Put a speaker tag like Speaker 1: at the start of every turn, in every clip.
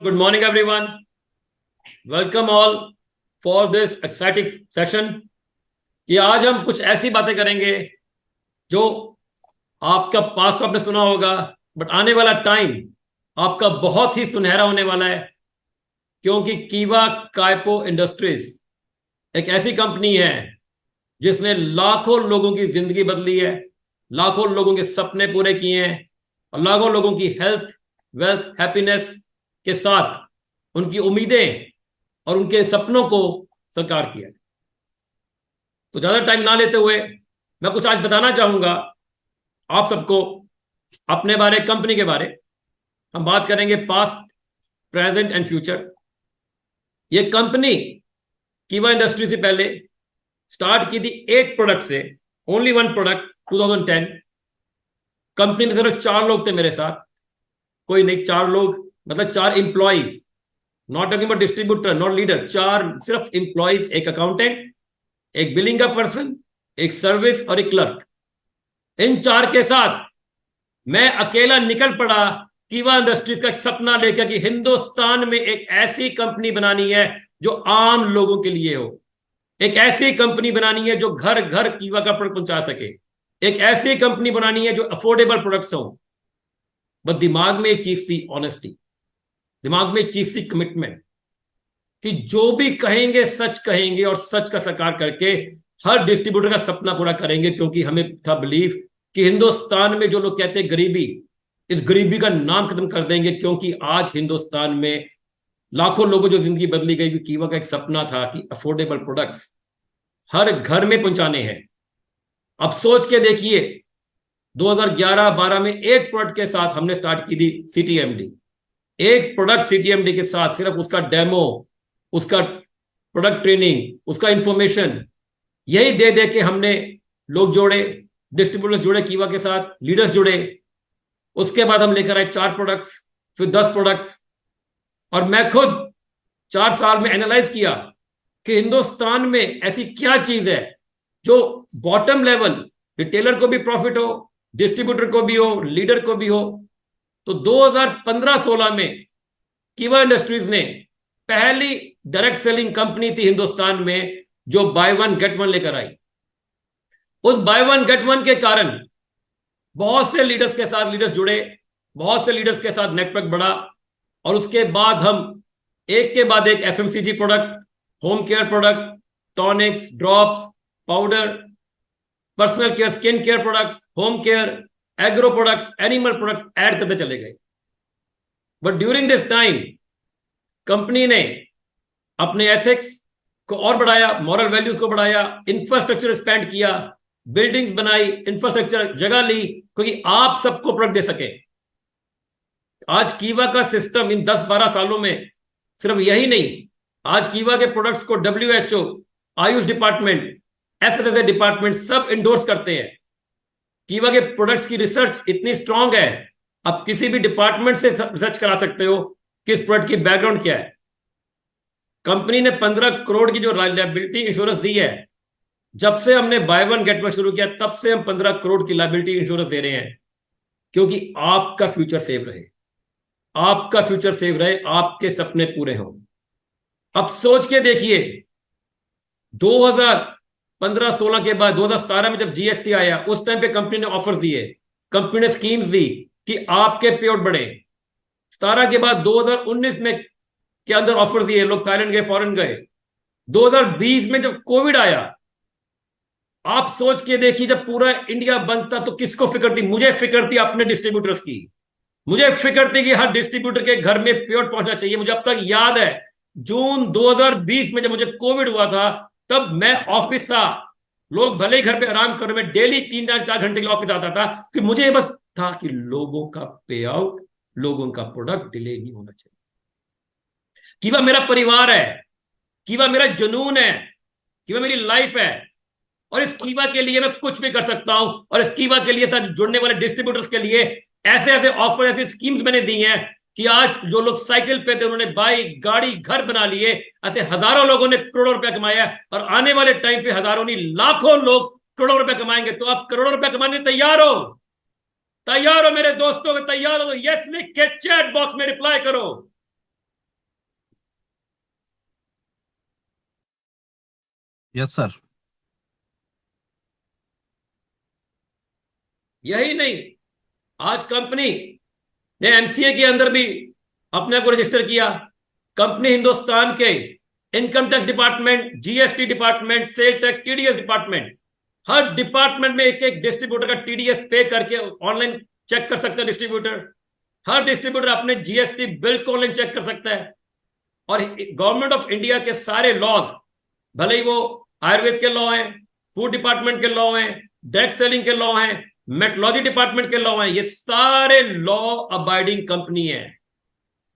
Speaker 1: Good morning, everyone. Welcome all for this exciting session. ये आज हम कुछ ऐसी बातें करेंगे जो आपका पास आपने सुना होगा, बट आने वाला टाइम आपका बहुत ही सुनहरा होने वाला है, क्योंकि कीवा काइपो इंडस्ट्रीज एक ऐसी कंपनी है जिसने लाखों लोगों की जिंदगी बदली है, लाखों लोगों के सपने पूरे किए हैं और लाखों लोगों की हेल्थ, वेल्थ, हैप्पीनेस के साथ उनकी उम्मीदें और उनके सपनों को साकार किया। तो ज्यादा टाइम ना लेते हुए मैं कुछ आज बताना चाहूंगा आप सबको अपने बारे, कंपनी के बारे। हम बात करेंगे पास्ट, प्रेजेंट एंड फ्यूचर। ये कंपनी कीवा इंडस्ट्री से पहले स्टार्ट की थी 8 प्रोडक्ट से, ओनली 1 प्रोडक्ट 2010। कंपनी में सिर्फ 4 लोग थे मेरे साथ, कोई नहीं, 4 लोग मतलब 4 employees, not talking about distributor, not leader, 4 सिर्फ इंप्लॉइज, एक अकाउंटेंट, एक बिलिंग का पर्सन, एक सर्विस और एक क्लर्क। इन 4 के साथ मैं अकेला निकल पड़ा कीवा इंडस्ट्रीज का एक सपना लेकर कि हिंदुस्तान में एक ऐसी कंपनी बनानी है जो आम लोगों के लिए हो, एक ऐसी कंपनी बनानी है जो घर घर कीवा का प्रोडक्ट पहुंचा सके, एक ऐसी कंपनी बनानी है जो अफोर्डेबल प्रोडक्ट्स हो। बस दिमाग में एक चीज थी, ऑनेस्टी, दिमाग में एक चीज थी, कमिटमेंट, कि जो भी कहेंगे सच कहेंगे और सच का साकार करके हर डिस्ट्रीब्यूटर का सपना पूरा करेंगे। क्योंकि हमें था बिलीव कि हिंदुस्तान में जो लोग कहते हैं गरीबी, इस गरीबी का नाम खत्म कर देंगे। क्योंकि आज हिंदुस्तान में लाखों लोगों जो जिंदगी बदली गई, कीवा का एक सपना था कि अफोर्डेबल प्रोडक्ट्स हर घर में पहुंचाने हैं। अब सोच के देखिए, 2011-12 में एक प्रोडक्ट के साथ हमने स्टार्ट की थी सीटीएमडी। एक प्रोडक्ट सीटीएमडी के साथ, सिर्फ उसका डेमो, उसका प्रोडक्ट ट्रेनिंग, उसका इंफॉर्मेशन, यही दे दे के हमने लोग जोड़े, डिस्ट्रीब्यूटर्स जुड़े कीवा के साथ, लीडर्स जुड़े। उसके बाद हम लेकर आए 4 प्रोडक्ट्स, फिर 10 प्रोडक्ट्स। और मैं खुद 4 साल में एनालाइज किया कि हिंदुस्तान में ऐसी क्या चीज है जो बॉटम लेवल रिटेलर को भी प्रॉफिट हो, डिस्ट्रीब्यूटर को भी हो, लीडर को भी हो। तो 2015-16 में कीवा इंडस्ट्रीज ने पहली डायरेक्ट सेलिंग कंपनी थी हिंदुस्तान में जो बाय 1 गेट 1 लेकर आई। उस बाय 1 गेट 1 के कारण बहुत से लीडर्स के साथ लीडर्स जुड़े, बहुत से लीडर्स के साथ नेटवर्क बढ़ा। और उसके बाद हम एक के बाद एक FMCG product, home care product, tonics, drops, powder, personal care, skin care products, home care, agro products, animal products add करते चले गए। But during this time company ने अपने एथिक्स को और बढ़ाया, मॉरल वैल्यूज को बढ़ाया, इंफ्रास्ट्रक्चर एक्सपैंड किया, बिल्डिंग्स बनाई, इंफ्रास्ट्रक्चर जगह ली, क्योंकि आप सबको प्रोडक्ट दे सके। आज कीवा का सिस्टम इन 10-12 सालों में सिर्फ यही नहीं, आज कीवा के प्रोडक्ट्स को WHO, Ayush department, FSSAI department सब इंडोर्स करते हैं। कीवा के प्रोडक्ट्स की रिसर्च इतनी स्ट्रांग है, आप किसी भी डिपार्टमेंट से रिसर्च करा सकते हो कि इस प्रोडक्ट की बैकग्राउंड क्या है। कंपनी ने 15 करोड़ की जो लायबिलिटी इंश्योरेंस दी है, जब से हमने बाय 1 गेट 1 शुरू किया तब से हम 15 करोड़ की लायबिलिटी इंश्योरेंस दे रहे हैं, क्योंकि आपका फ्यूचर सेव रहे, आपका फ्यूचर सेव रहे, आपके सपने पूरे हों। अब सोच के देखिए, 2015-16 के बाद 2017 में जब जीएसटी आया, उस टाइम पे कंपनी ने ऑफर्स दिए, कंपनी ने स्कीम्स दी कि आपके पे आउट बढ़े। 17 के बाद 2019 में के अंदर ऑफर दिए, लोग थाईलैंड गए, फॉरेन गए। 2020 में जब कोविड आया, आप सोच के देखिए, जब पूरा इंडिया बंद था तो किसको फिक्र थी? मुझे फिक्र थी अपने डिस्ट्रीब्यूटर्स की। मुझे फिक्र थी कि हर डिस्ट्रीब्यूटर के घर में पे आउट पहुंचना चाहिए। मुझे अब तक याद है, जून 2020 में जब मुझे कोविड हुआ था, तब मैं ऑफिस था, लोग भले ही घर पे आराम कर रहे, मैं डेली 3-4 घंटे के लिए ऑफिस आता था, कि मुझे बस था कि लोगों का पे आउट, लोगों का प्रोडक्ट डिले नहीं होना चाहिए। कीवा मेरा परिवार है, कीवा मेरा जुनून है, कीवा मेरी लाइफ है, और इस कीवा के लिए मैं कुछ भी कर सकता हूं। और इस कीवा के लिए साथ जुड़ने वाले डिस्ट्रीब्यूटर्स के लिए ऐसे ऐसे ऑफर, ऐसी स्कीम्स मैंने दी हैं कि आज जो लोग साइकिल पे थे उन्होंने बाइक, गाड़ी, घर बना लिए। ऐसे हजारों लोगों ने करोड़ों रुपया कमाया, और आने वाले टाइम पे हजारों नहीं लाखों लोग करोड़ों रुपया कमाएंगे। तो आप करोड़ों रुपया कमाने तैयार हो? तैयार हो मेरे दोस्तों? तैयार हो तो यस लिख के चैट बॉक्स में रिप्लाई करो।
Speaker 2: Yes sir.
Speaker 1: यही नहीं, आज कंपनी ने एमसीए के अंदर भी अपने को रजिस्टर किया। कंपनी हिंदुस्तान के income tax department, GST department, sale tax, TDS department, हर डिपार्टमेंट में एक एक डिस्ट्रीब्यूटर का टीडीएस पे करके ऑनलाइन चेक कर सकता है डिस्ट्रीब्यूटर। हर डिस्ट्रीब्यूटर अपने जीएसटी बिल को ऑनलाइन चेक कर सकता है। और गवर्नमेंट ऑफ इंडिया के सारे लॉज, भले ही वो आयुर्वेद के लॉ हैं, फूड डिपार्टमेंट के लॉ हैं, डायरेक्ट सेलिंग के लॉ हैं, मेट्रोलॉजी डिपार्टमेंट के लॉ हैं, ये सारे लॉ अबाइडिंग कंपनी है।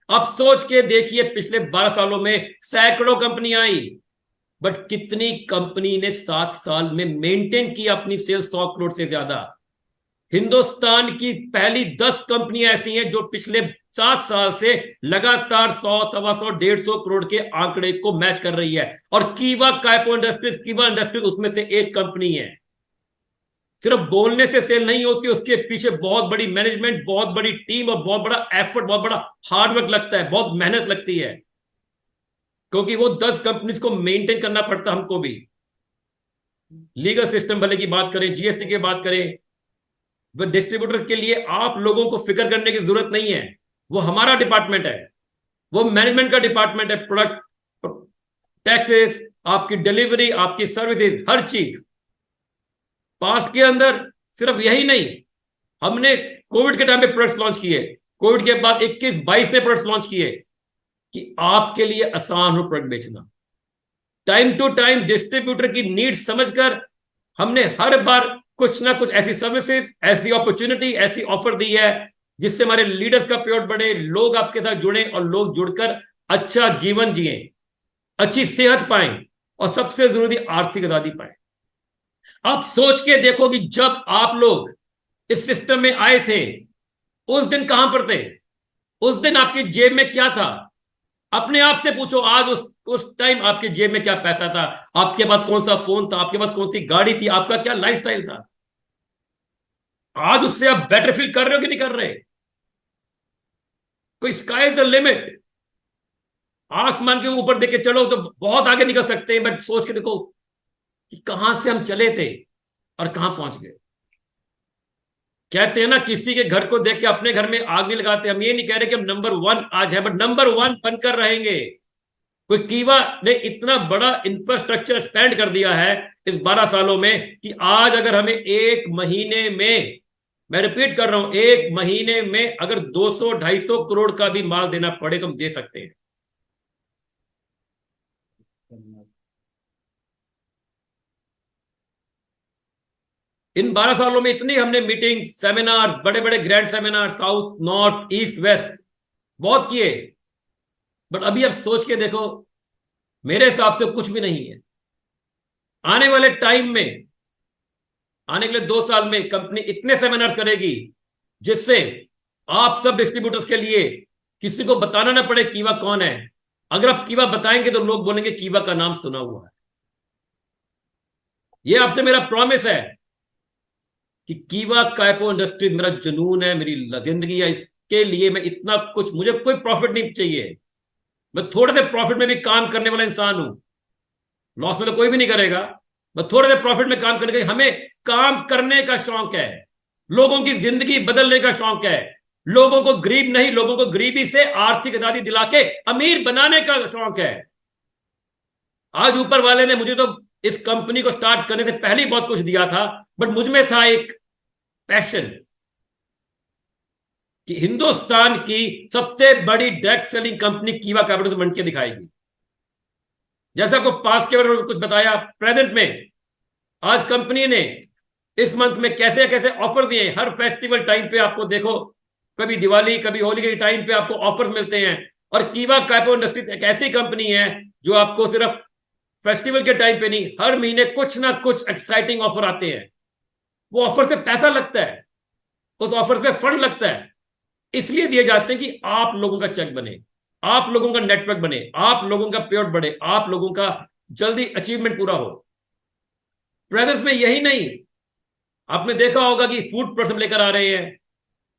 Speaker 1: अब सोच के देखिए, पिछले 12 सालों में सैकड़ों कंपनियां आई, बट कितनी कंपनी ने 7 साल में मेंटेन की अपनी सेल्स 100 करोड़ से ज्यादा। हिंदुस्तान की पहली 10 कंपनियां ऐसी हैं जो पिछले 7 साल से लगातार 100, 125, 150 करोड़ के आंकड़े को मैच कर रही है। और कीवा काइपो इंडस्ट्रीज, कीवा इंडस्ट्रीज उसमें से एक कंपनी है। सिर्फ बोलने से सेल नहीं होती, उसके पीछे बहुत बड़ी मैनेजमेंट, बहुत बड़ी टीम और बहुत बड़ा एफर्ट, बहुत बड़ा हार्डवर्क लगता है, बहुत मेहनत लगती है, क्योंकि वो 10 कंपनीज को मेंटेन करना पड़ता हमको भी। लीगल सिस्टम भले की बात करें, जीएसटी की बात करें, डिस्ट्रीब्यूटर के लिए आप लोगों को फिक्र करने की जरूरत नहीं है, वो हमारा डिपार्टमेंट है, वो मैनेजमेंट का डिपार्टमेंट है। प्रोडक्ट, टैक्सेस, आपकी डिलीवरी, आपकी सर्विसेज, हर चीज। पास्ट के अंदर सिर्फ यही नहीं, हमने कोविड के टाइम पे प्रोडक्ट्स लॉन्च किए, कोविड के बाद 21-22 में प्रोडक्ट्स लॉन्च किए कि आपके लिए आसान हो प्रोडक्ट बेचना। टाइम टू टाइम डिस्ट्रीब्यूटर की नीड समझकर हमने हर बार कुछ ना कुछ ऐसी सर्विसेज, ऐसी अपॉर्चुनिटी, ऐसी ऑफर दी है जिससे हमारे लीडर्स का पेआउट बढ़े, लोग आपके साथ जुड़े और लोग जुड़कर अच्छा जीवन जिए, अच्छी सेहत पाएं और सबसे जरूरी आर्थिक आजादी पाएं। अब सोच के देखो कि जब आप लोग इस सिस्टम में आए थे, उस दिन कहां पर थे? उस दिन आपकी जेब में क्या था? अपने आप से पूछो, आज उस टाइम आपकी जेब में क्या पैसा था, आपके पास कौन सा फोन था, आपके पास कौन सी गाड़ी थी, आपका क्या लाइफस्टाइल था? आज उससे आप बेटर फील कर रहे हो कि नहीं कर रहे? कोई स्काई इज द लिमिट। आसमान के ऊपर देख के चलो तो बहुत आगे निकल सकते हैं, बट सोच के देखो कि कहां से हम चले थे और कहां पहुंच गए। कहते हैं ना, किसी के घर को देख के अपने घर में आग नहीं लगाते। हम ये नहीं कह रहे कि हम नंबर 1 आज है, बट नंबर 1 बनकर रहेंगे। कोई कीवा ने इतना बड़ा इंफ्रास्ट्रक्चर स्पेंड कर दिया है इस 12 सालों में कि आज अगर हमें एक महीने में, मैं रिपीट कर रहा हूं, एक महीने में अगर 200-250 करोड़ का भी माल देना पड़े तो हम दे सकते हैं। इन 12 सालों में इतनी हमने मीटिंग, सेमिनार, बड़े बड़े grand seminar, south, north, east, west बहुत किए, बट अभी अब सोच के देखो, मेरे हिसाब से कुछ भी नहीं है। आने वाले टाइम में, आने के लिए 2 साल में कंपनी इतने सेमिनार्स करेगी जिससे आप सब डिस्ट्रीब्यूटर्स के लिए किसी को बताना ना पड़े कीवा कौन है। अगर आप कीवा बताएंगे तो लोग बोलेंगे कीवा का नाम सुना हुआ है। ये आपसे मेरा प्रॉमिस है कि कीवा काइपो इंडस्ट्रीज मेरा जुनून है, मेरी जिंदगी है। इसके लिए मैं इतना कुछ, मुझे कोई प्रॉफिट नहीं चाहिए, मैं थोड़े से प्रॉफिट में भी काम करने वाला इंसान हूं। लॉस में तो कोई भी नहीं करेगा, मैं थोड़े से प्रॉफिट में काम करने का, हमें काम करने का शौक है, लोगों की जिंदगी बदलने का शौक है, लोगों को गरीब नहीं, लोगों को गरीबी से आर्थिक आजादी दिला के अमीर बनाने का शौक है। आज ऊपर वाले ने मुझे तो इस कंपनी को स्टार्ट करने से पहले ही बहुत कुछ दिया था, बट मुझ में था एक पैशन कि हिंदुस्तान की सबसे बड़ी डायरेक्ट सेलिंग कंपनी कीवा कैपिटल बन के दिखाएगी। जैसे आपको पास्ट के बारे में कुछ बताया, प्रेजेंट में आज कंपनी ने इस मंथ में कैसे कैसे ऑफर दिए। हर फेस्टिवल टाइम पे आपको देखो, कभी दिवाली, कभी होली के टाइम पे आपको ऑफर्स मिलते हैं। और कीवा काइपो इंडस्ट्रीज एक ऐसी कंपनी है जो आपको सिर्फ फेस्टिवल के टाइम पे नहीं, हर महीने कुछ ना कुछ एक्साइटिंग ऑफर आते हैं। वो ऑफर से पैसा लगता है, उस ऑफर पे फंड लगता है, इसलिए दिए जाते हैं कि आप लोगों का चेक बने, आप लोगों का नेटवर्क बने, आप लोगों का पेआउट बढ़े, आप लोगों का जल्दी अचीवमेंट पूरा हो। प्रेजेंस में यही नहीं, आपने देखा होगा कि फूड प्रोडक्ट्स लेकर आ रहे हैं,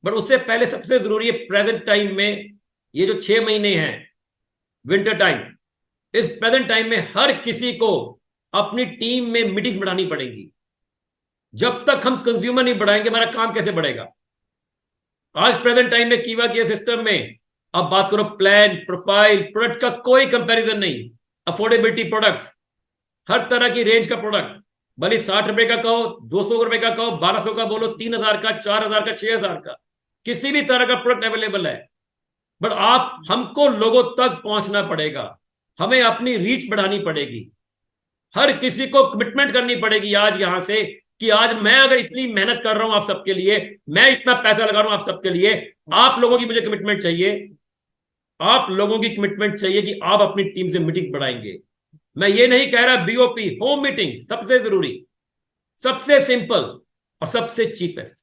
Speaker 1: बट उससे पहले सबसे जरूरी है प्रेजेंट टाइम में, ये जो 6 महीने हैं विंटर टाइम, इस प्रेजेंट टाइम में हर किसी को अपनी टीम में मीटिंग्स बढ़ानी पड़ेगी। जब तक हम कंज्यूमर नहीं बढ़ाएंगे हमारा काम कैसे बढ़ेगा? आज प्रेजेंट टाइम में कीवा के सिस्टम में अब बात करो प्लान, प्रोफाइल, प्रोडक्ट का कोई कंपैरिजन नहीं। अफोर्डेबिलिटी प्रोडक्ट्स, हर तरह की रेंज का प्रोडक्ट, भले 60 रुपए का कहो, 200 रुपए का कहो, 1200 का बोलो, 3000 का, 4000 का, 6000 का, किसी भी तरह का प्रोडक्ट अवेलेबल है। बट आप हमको लोगों तक पहुंचना पड़ेगा, हमें अपनी रीच बढ़ानी पड़ेगी, हर किसी को कमिटमेंट करनी पड़ेगी आज यहां से कि आज मैं अगर इतनी मेहनत कर रहा हूं आप सबके लिए, मैं इतना पैसा लगा रहा हूं आप सबके लिए, आप लोगों की मुझे कमिटमेंट चाहिए। आप लोगों की कमिटमेंट चाहिए कि आप अपनी टीम से मीटिंग बढ़ाएंगे। मैं ये नहीं कह रहा बीओपी, होम मीटिंग सबसे जरूरी, सबसे सिंपल और सबसे चीपेस्ट।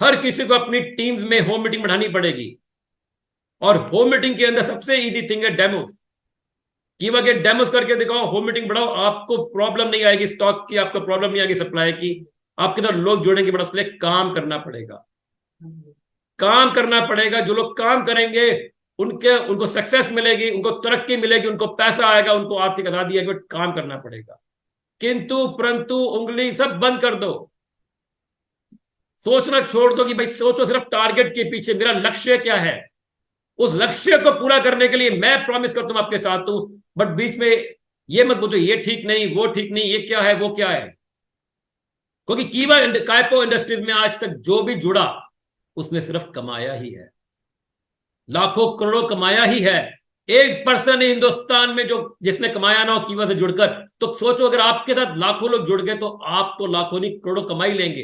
Speaker 1: हर किसी को अपनी टीम्स में होम मीटिंग बढ़ानी पड़ेगी। और होम मीटिंग के अंदर सबसे इजी थिंग है डेमोस। कीवा के डेमोस करके दिखाओ, होम मीटिंग बढ़ाओ, आपको प्रॉब्लम नहीं आएगी स्टॉक की, आपको प्रॉब्लम नहीं आएगी सप्लाई की, आपके साथ लोग जुड़ेंगे। बड़ा उसके लिए काम करना पड़ेगा, काम करना पड़ेगा। जो लोग काम करेंगे उनको सक्सेस मिलेगी, उनको तरक्की मिलेगी, उनको पैसा आएगा, उनको आर्थिक आजादी आएगी। काम करना पड़ेगा। किंतु परंतु उंगली सब बंद कर दो, सोचना छोड़ दो कि भाई सोचो सिर्फ टारगेट के पीछे, मेरा लक्ष्य क्या है, उस लक्ष्य को पूरा करने के लिए मैं प्रॉमिस करता हूं आपके साथ हूं। बट बीच में ये मत बोलो ये ठीक नहीं, वो ठीक नहीं, ये क्या है, वो क्या है। क्योंकि कीवा कायपो इंडस्ट्रीज में आज तक जो भी जुड़ा उसने सिर्फ कमाया ही है, लाखों करोड़ों कमाया ही है। एक पर्सन हिंदुस्तान में जो जिसने कमाया ना हो कीवा से जुड़कर, तो सोचो अगर आपके साथ लाखों लोग जुड़ गए तो आप तो लाखों नहीं करोड़ों कमा ही लेंगे।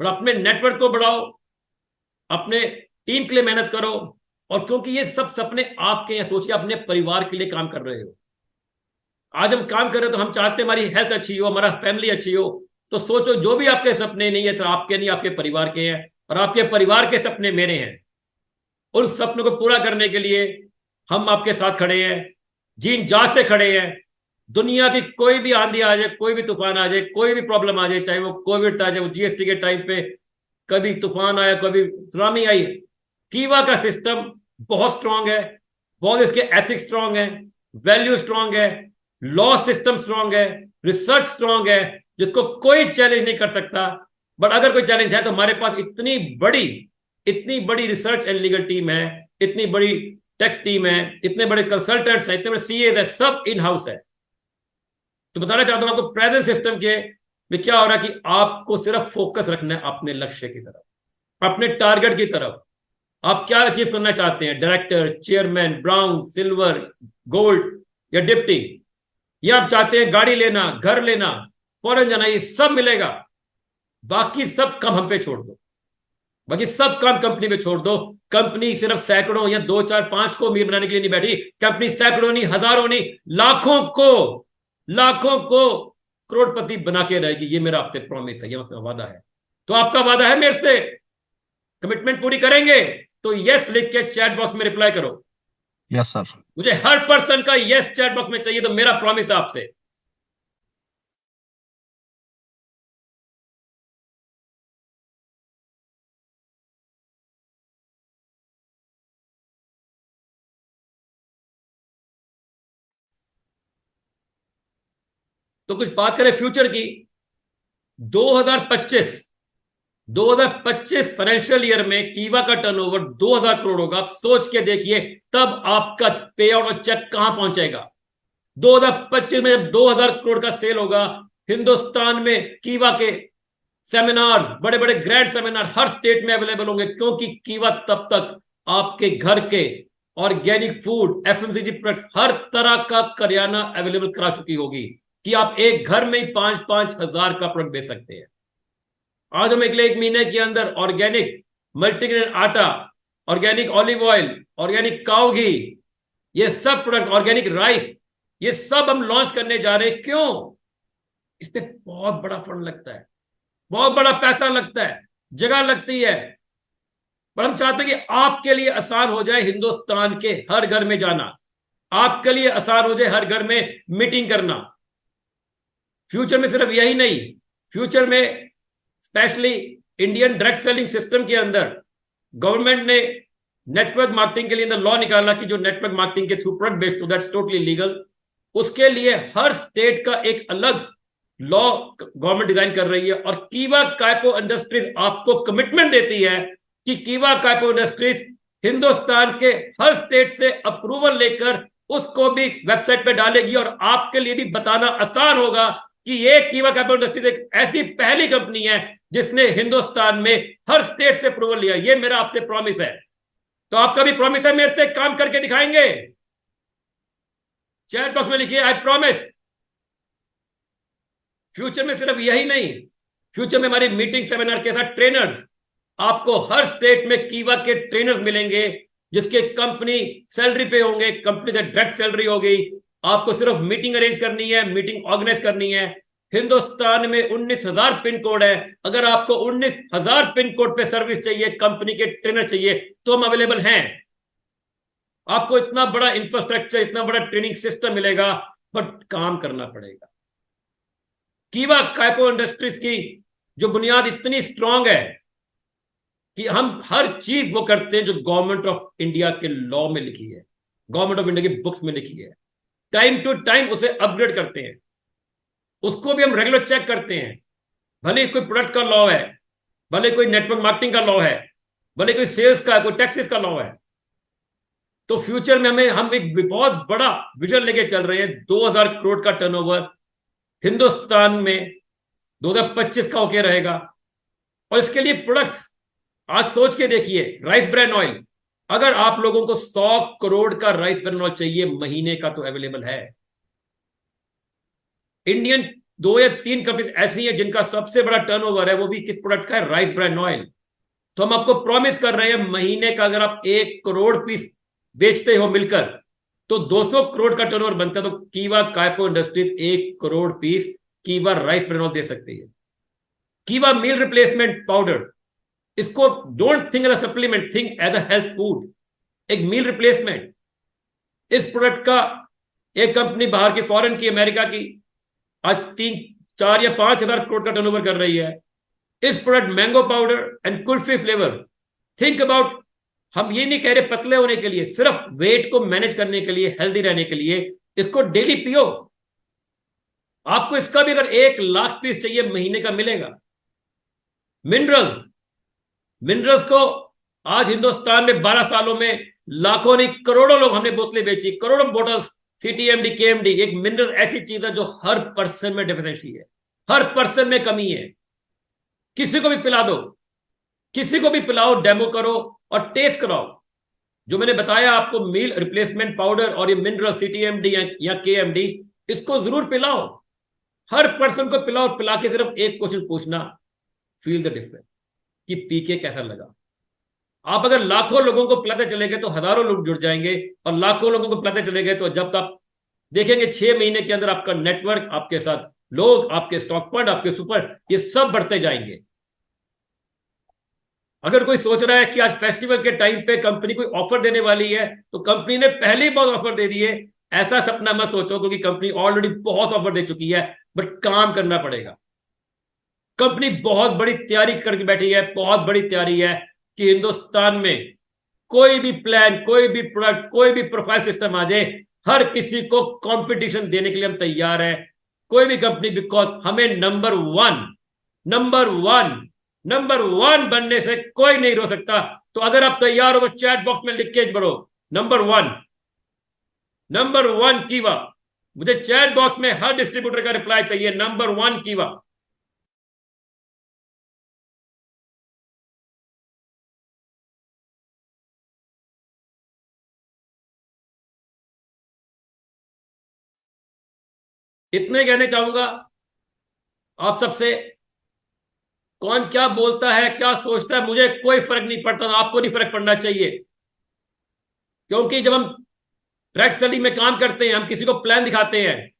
Speaker 1: पर अपने नेटवर्क को बढ़ाओ, अपने टीम के लिए मेहनत करो। और क्योंकि ये सब सपने आपके हैं, सोचिए अपने परिवार के लिए काम कर रहे हो। आज हम काम कर रहे हो तो हम चाहते हैं हमारी हेल्थ अच्छी हो, हमारा फैमिली अच्छी हो। तो सोचो जो भी आपके सपने नहीं है, आपके नहीं, आपके परिवार के हैं, और आपके परिवार के सपने मेरे हैं। उन सपनों को पूरा करने के लिए हम आपके साथ खड़े हैं, जीन जान से खड़े हैं। दुनिया की कोई भी आंधी आ जाए, कोई भी तूफान आ जाए, कोई भी प्रॉब्लम आ जाए, चाहे वो कोविड था, चाहे वो जीएसटी के टाइम पे कभी तूफान आया, कभी सुनामी आई, कीवा का सिस्टम बहुत स्ट्रांग है, बहुत इसके एथिक्स स्ट्रांग है, वैल्यू स्ट्रांग है, लॉ सिस्टम स्ट्रांग है, रिसर्च स्ट्रांग है, जिसको कोई चैलेंज नहीं कर सकता। बट अगर कोई चैलेंज है तो हमारे पास इतनी बड़ी रिसर्च एंड लीगल टीम है, इतनी बड़ी टैक्स टीम है, इतने बड़े कंसल्टेंट्स हैं, इतने बड़े सीए है, सब इन हाउस है। तो बताना चाहता हूं आपको प्रेजेंट सिस्टम के में क्या हो रहा है कि आपको सिर्फ फोकस रखना है अपने लक्ष्य की तरफ, अपने टारगेट की तरफ। आप क्या अचीव करना चाहते हैं, director, chairman, brown, silver, gold या डिप्टी, या आप चाहते हैं गाड़ी लेना, घर लेना, फॉरेन जाना, ये सब मिलेगा। बाकी सब काम हम पे छोड़ दो, बाकी सब काम कंपनी पे छोड़ दो। कंपनी सिर्फ सैकड़ों या 2 4 5 को अमीर बनाने के लिए नहीं बैठी, कंपनी सैकड़ों नहीं, हजारों नहीं, लाखों को करोड़पति बना के रहेगी। ये मेरा आपसे प्रॉमिस है, ये आपका वादा है। तो आपका वादा है मेरे से, कमिटमेंट पूरी करेंगे तो यस लिख के चैट बॉक्स में रिप्लाई करो।
Speaker 2: Yes sir.
Speaker 1: मुझे हर पर्सन का यस चैट बॉक्स में चाहिए, तो मेरा प्रॉमिस है आपसे। तो कुछ बात करें फ्यूचर की। 2025 फाइनेंशियल ईयर में कीवा का टर्नओवर 2000 करोड़ होगा। आप सोच के देखिए तब आपका पे आउट और चेक कहां पहुंचेगा। 2025 में जब 2000 करोड़ का सेल होगा, हिंदुस्तान में कीवा के सेमिनार, बड़े बड़े ग्रैंड सेमिनार हर स्टेट में अवेलेबल होंगे, क्योंकि कीवा तब तक आपके घर के ऑर्गेनिक फूड, एफएमसीजी प्रोडक्ट्स, हर तरह का करियाना अवेलेबल करा चुकी होगी कि आप एक घर में ही 5-5 हजार का प्रोडक्ट बेच सकते हैं। आज हम अगले 1 महीने के अंदर ऑर्गेनिक मल्टीग्रेन आटा, ऑर्गेनिक ऑलिव ऑयल, ऑर्गेनिक काऊ घी, ये सब प्रोडक्ट, ऑर्गेनिक राइस, ये सब हम लॉन्च करने जा रहे हैं। क्यों? इस पे बहुत बड़ा फंड लगता है, बहुत बड़ा पैसा लगता है, जगह लगती है। पर हम चाहते हैं कि आपके लिए आसान हो जाए हिंदुस्तान के हर घर में जाना, आपके लिए आसान हो जाए हर घर में मीटिंग करना। फ्यूचर में सिर्फ यही नहीं, फ्यूचर में specially Indian direct selling system के अंदर गवर्नमेंट ने नेटवर्क मार्केटिंग के लिए लॉ निकाला कि जो नेटवर्क मार्केटिंग के through product based, that's totally legal. उसके लिए हर स्टेट का एक अलग लॉ गवर्नमेंट डिजाइन कर रही है। और कीवा काइपो इंडस्ट्रीज आपको कमिटमेंट देती है कि कीवा काइपो इंडस्ट्रीज हिंदुस्तान के हर स्टेट से अप्रूवल लेकर उसको भी वेबसाइट पे डालेगी। और आपके लिए भी बताना आसान होगा कि ये कीवा काइपो इंडस्ट्रीज एक ऐसी पहली कंपनी है जिसने हिंदुस्तान में हर स्टेट से अप्रूवल लिया। ये मेरा आपसे प्रॉमिस है। तो आपका भी प्रॉमिस है मेरे से काम करके दिखाएंगे? चैट बॉक्स में लिखिए आई प्रॉमिस। फ्यूचर में सिर्फ यही नहीं, फ्यूचर में हमारी मीटिंग सेमिनार के साथ ट्रेनर्स, आपको हर स्टेट में कीवा के ट्रेनर्स मिलेंगे जिसके कंपनी सैलरी पे होंगे, कंपनी से डायरेक्ट सैलरी होगी। आपको सिर्फ मीटिंग अरेंज करनी है, मीटिंग ऑर्गेनाइज करनी है। हिंदुस्तान में 19,000 पिन कोड है। अगर आपको 19,000 पिन कोड पे सर्विस चाहिए, कंपनी के ट्रेनर चाहिए, तो हम अवेलेबल हैं। आपको इतना बड़ा इंफ्रास्ट्रक्चर, इतना बड़ा ट्रेनिंग सिस्टम मिलेगा, बट काम करना पड़ेगा। कीवा काइपो इंडस्ट्रीज की जो बुनियाद इतनी स्ट्रांग है कि हम हर चीज वो करते हैं जो गवर्नमेंट ऑफ इंडिया के लॉ में लिखी है, गवर्नमेंट ऑफ इंडिया की बुक्स में लिखी है। टाइम टू टाइम उसे अपग्रेड करते हैं, उसको भी हम रेगुलर चेक करते हैं। भले कोई प्रोडक्ट का लॉ है, भले कोई नेटवर्क मार्केटिंग का लॉ है, भले कोई सेल्स का, कोई टैक्सेस का लॉ है। तो फ्यूचर में हम एक बहुत बड़ा विजन लेके चल रहे हैं। 2,000 करोड़ का टर्नओवर हिंदुस्तान में 2025 का होके रहेगा। और इसके लिए प्रोडक्ट्स आज सोच के देखिए, राइस ब्रैन ऑयल, अगर आप लोगों को 100 करोड़ का राइस ब्रैन ऑयल चाहिए महीने का, तो अवेलेबल है। इंडियन 2 या 3 कंपनीज ऐसी हैं जिनका सबसे बड़ा टर्नओवर है, वो भी किस प्रोडक्ट का है? Rice bran oil. तो हम आपको प्रॉमिस कर रहे हैं, महीने का अगर आप 1 करोड़ पीस बेचते हो मिलकर, तो 200 करोड़ का टर्नओवर बनता है। तो Kiwa Kaipo industries 1 crore piece Kiwa rice bran oil दे सकती है। कीवा मील रिप्लेसमेंट पाउडर, इसको don't think as a supplement, think as a health food, एक मील रिप्लेसमेंट। इस प्रोडक्ट का एक कंपनी बाहर की, फॉरेन की, अमेरिका की, आज 3, 4 या 5,000 करोड़ का टर्नओवर कर रही है। इस product mango powder and kulfi flavour, think about, हम ये नहीं कह रहे पतले होने के लिए, सिर्फ वेट को मैनेज करने के लिए, हेल्दी रहने के लिए इसको डेली पियो। आपको इसका भी अगर 1 लाख पीस चाहिए महीने का, मिलेगा। मिनरल्स, मिनरल्स को आज हिंदुस्तान में 12 सालों में लाखों नहीं करोड़ों लोग हमने बोतलें बेची, करोड़ों बोतल्स। सीटीएमडी, केएमडी, एक मिनरल ऐसी चीज है जो हर पर्सन में डेफिशिएंसी है, हर पर्सन में कमी है। किसी को भी पिला दो, किसी को भी पिलाओ, डेमो करो और टेस्ट कराओ। जो मैंने बताया आपको, मील रिप्लेसमेंट पाउडर और ये मिनरल सीटीएमडी या केएमडी, इसको जरूर पिलाओ, हर पर्सन को पिलाओ। पिला के सिर्फ एक क्वेश्चन पूछना, फील द डिफरेंस, कि पी के कैसा लगा। आप अगर लाखों लोगों को पिलाते चले गए तो हजारों लोग जुड़ जाएंगे, और लाखों लोगों को पिलाते चले गए तो जब आप देखेंगे 6 महीने के अंदर आपका नेटवर्क, आपके साथ लोग, आपके स्टॉक फंड, आपके सुपर, ये सब बढ़ते जाएंगे। अगर कोई सोच रहा है कि आज फेस्टिवल के टाइम पे कंपनी कोई ऑफर देने वाली है, तो कंपनी ने पहले ही बहुत ऑफर दे दिए। ऐसा सपना मत सोचो, क्योंकि कंपनी ऑलरेडी बहुत ऑफर दे चुकी है, बट काम करना पड़ेगा। कंपनी बहुत बड़ी तैयारी करके बैठी है, बहुत बड़ी तैयारी है कि हिंदुस्तान में कोई भी प्लान, कोई भी प्रोडक्ट, कोई भी प्रोफाइल सिस्टम आ जाए, हर किसी को कंपटीशन देने के लिए हम तैयार हैं। कोई भी कंपनी, बिकॉज हमें नंबर वन बनने से कोई नहीं रोक सकता। तो अगर आप तैयार हो तो चैट बॉक्स में लिख के बढ़ो, नंबर वन कीवा। मुझे चैट बॉक्स में हर डिस्ट्रीब्यूटर का रिप्लाई चाहिए, नंबर 1 कीवा। इतने कहने चाहूंगा आप सबसे। कौन क्या बोलता है, क्या सोचता है, मुझे कोई फर्क नहीं पड़ता, आपको नहीं फर्क पड़ना चाहिए। क्योंकि जब हम डायरेक्ट सेलिंग में काम करते हैं, हम किसी को प्लान दिखाते हैं,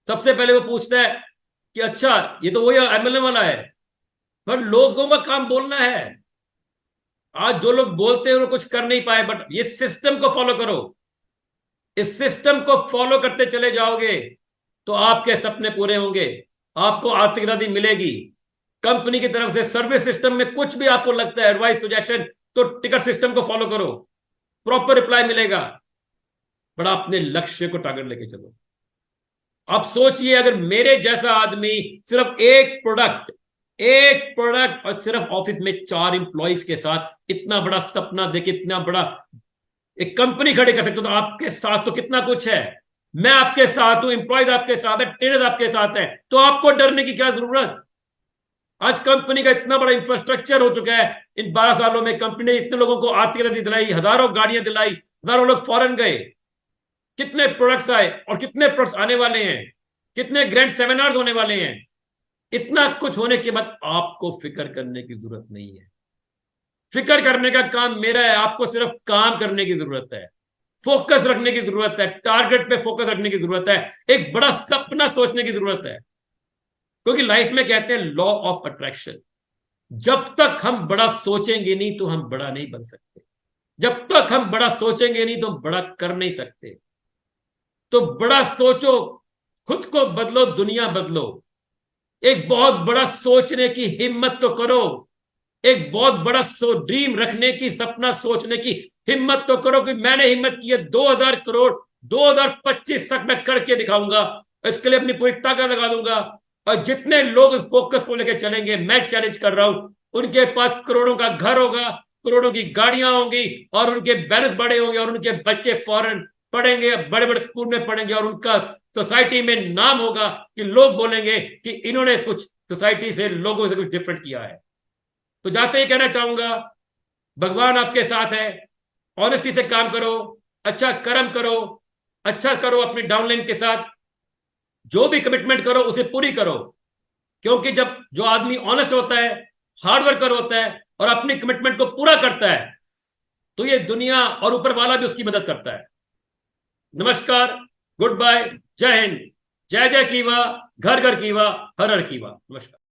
Speaker 1: सबसे पहले वो पूछता है कि अच्छा ये तो वही एमएलए वाला है। पर लोगों का काम बोलना है। आज जो लोग बोलते हैं वो कुछ कर नहीं पाए, बट ये सिस्टम को फॉलो करो। इस सिस्टम को फॉलो करते चले जाओगे तो आपके सपने पूरे होंगे, आपको आर्थिक आजादी मिलेगी। कंपनी की तरफ से सर्विस सिस्टम में कुछ भी आपको लगता है, एडवाइस, सजेशन, तो टिकट सिस्टम को फॉलो करो, प्रॉपर रिप्लाई मिलेगा। बड़ा अपने लक्ष्य को टारगेट लेके चलो। अब सोचिए, अगर मेरे जैसा आदमी सिर्फ एक प्रोडक्ट और सिर्फ ऑफिस में 4 एम्प्लॉइज के साथ इतना बड़ा सपना देखे, इतना बड़ा एक कंपनी खड़ी कर सकते हो, तो आपके साथ तो कितना कुछ है। मैं आपके साथ हूं, एम्प्लॉयज आपके साथ है, ट्रेनर आपके साथ है, तो आपको डरने की क्या जरूरत। आज कंपनी का इतना बड़ा इंफ्रास्ट्रक्चर हो चुका है। इन 12 सालों में कंपनी ने इतने लोगों को आर्थिक गति दिलाई, हजारों गाड़ियां दिलाई, हजारों लोग फॉरेन गए, कितने प्रोडक्ट्स आए और कितने प्रोडक्ट्स आने वाले हैं, कितने ग्रैंड सेमिनार्स होने वाले हैं। इतना कुछ होने के बाद आपको फिक्र करने की जरूरत नहीं है। फिक्र करने का काम मेरा है, आपको सिर्फ काम करने की जरूरत है, फोकस रखने की जरूरत है, टारगेट पे फोकस रखने की जरूरत है, एक बड़ा सपना सोचने की जरूरत है। क्योंकि लाइफ में कहते हैं लॉ ऑफ अट्रैक्शन, जब तक हम बड़ा सोचेंगे नहीं तो हम बड़ा नहीं बन सकते, जब तक हम बड़ा सोचेंगे नहीं तो हम बड़ा कर नहीं सकते। तो बड़ा सोचो, खुद को बदलो, दुनिया बदलो। एक बहुत बड़ा सोचने की हिम्मत तो करो, एक बहुत बड़ा ड्रीम रखने की, सपना सोचने की हिम्मत तो करो कि मैंने हिम्मत की है 2000 करोड़ 2025 तक मैं करके दिखाऊंगा, इसके लिए अपनी पूरी ताकत लगा दूंगा। और जितने लोग इस फोकस को लेकर चलेंगे, मैं चैलेंज कर रहा हूं, उनके पास करोड़ों का घर होगा, करोड़ों की गाड़ियां होंगी, और उनके बैलेंस बड़े होंगे, और उनके बच्चे फॉरेन पढ़ेंगे, बड़े बड़े स्कूल में पढ़ेंगे, और उनका सोसाइटी में नाम होगा कि लोग बोलेंगे कि इन्होंने कुछ सोसाइटी से, लोगों से कुछ डिफरेंट किया है। तो जाते ही कहना चाहूंगा, भगवान आपके साथ है, ऑनेस्टी से काम करो, अच्छा कर्म करो, अच्छा करो अपनी डाउनलाइन के साथ, जो भी कमिटमेंट करो उसे पूरी करो। क्योंकि जब जो आदमी ऑनेस्ट होता है, हार्ड वर्कर होता है और अपनी कमिटमेंट को पूरा करता है, तो ये दुनिया और ऊपर वाला भी उसकी मदद करता है। नमस्कार, गुड बाय, जय हिंद, जय जय कीवा, घर घर कीवा, हर हर कीवा। नमस्कार।